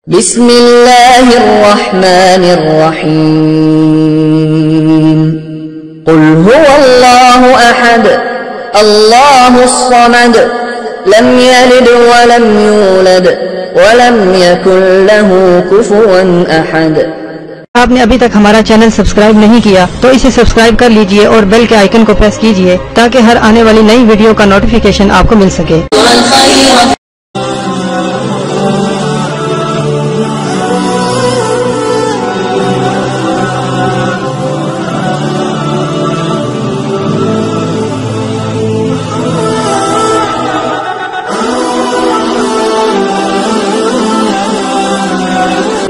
بسم اللہ الرحمن الرحیم قل هو اللہ احد اللہ الصمد لم یلد ولم یولد ولم یکن له کفوا احد۔ آپ نے ابھی تک ہمارا چینل سبسکرائب نہیں کیا تو اسے سبسکرائب کر لیجئے اور بیل کے آئیکن کو پریس کیجئے تاکہ ہر آنے والی نئی ویڈیو کا نوٹیفیکیشن آپ کو مل سکے۔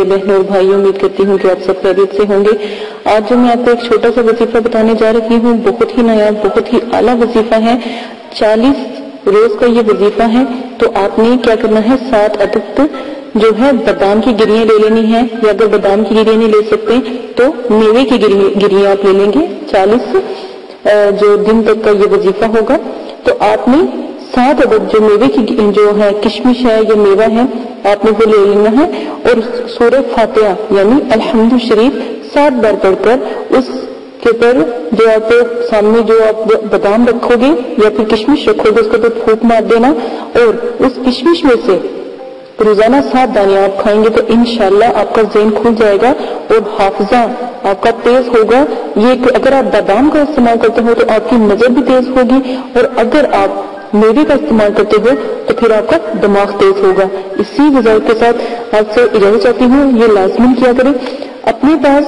بہنوں اور بھائیوں، امید کرتی ہوں کہ آپ سب خیریت سے ہوں گے۔ آج جو میں آپ کو ایک چھوٹا سا وظیفہ بتانے جا رہی ہوں، بہت ہی نایاب، بہت ہی اعلیٰ وظیفہ ہے۔ 40 روز کا یہ وظیفہ ہے۔ تو آپ نے کیا کرنا ہے، 7 عدد جو ہے بادام کی گریاں لے لینی ہے، یا اگر بادام کی گریاں نہیں لے سکتے تو میوے کی گریاں آپ لے لیں گے۔ 40 جو دن تک کا یہ وظیفہ ہوگا، تو آپ نے 7 عدد جو میوے کی جو ہے کشمش ہے یا میوہ ہے، آپ نے وہ لے لینا ہے، اور سورہ فاتحہ یعنی الحمد شریف 7 بار پڑھ کر اس کے اوپر جو آپ سامنے جو آپ بادام رکھو گے یا پھر کشمش رکھو گے، اس کو تو پھونک مار دینا، اور اس کشمش میں سے روزانہ 7 دانے آپ کھائیں گے تو انشاءاللہ آپ کا ذہن کھل جائے گا اور حافظہ آپ کا تیز ہوگا۔ یہ اگر آپ بادام کا استعمال کرتے ہو تو آپ کی نظر بھی تیز ہوگی، اور اگر آپ میوے کا استعمال کرتے ہو تو پھر آپ کا دماغ تیز ہوگا۔ اسی وظائف کے ساتھ آپ سے اجازت چاہتی ہوں، یہ لازمن کیا کریں، اپنے پاس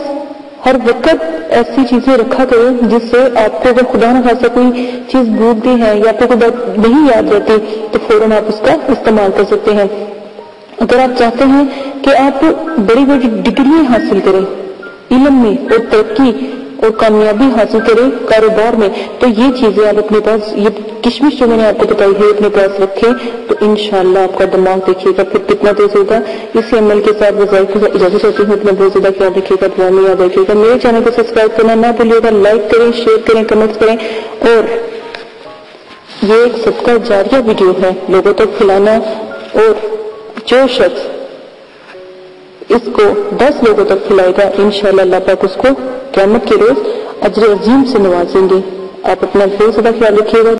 ہر وقت ایسی چیزیں رکھا کریں جس سے آپ کو اگر خدا نہ خاصا کوئی چیز بھولتی ہے یا آپ کو کوئی بات نہیں یاد رہتی تو فوراً آپ اس کا استعمال کر سکتے ہیں۔ اگر آپ چاہتے ہیں کہ آپ بڑی بڑی ڈگریاں حاصل کریں علم میں اور ترقی اور کامیابی حاصل کریں کاروبار میں، تو یہ چیزیں آپ اپنے پاس، یہ کشمش جو میں نے آپ کو بتائی ہے، اپنے پاس رکھیں تو انشاءاللہ آپ کا دماغ دیکھیے گا پھر کتنا تیز ہوگا۔ اسی عمل کے ساتھ وظائف کے ساتھ اجازت چاہتی ہوں، اپنا بہت زیادہ خیال رکھیے گا، دعا میں یاد رکھیے گا۔ میرے چینل کو سبسکرائب کرنا نہ بھولیے گا، لائک کریں، شیئر کریں، کمنٹس کریں، اور یہ ایک صدقہ جاریہ ویڈیو ہے، لوگوں تک پھیلانا، اور جو شخص اس کو 10 لوگوں تک پھیلائے گا انشاءاللہ اللہ پاک اس کو قیامت کے روز اجر عظیم سے نوازیں گے۔ آپ اپنا بہت زیادہ خیال رکھیے گا۔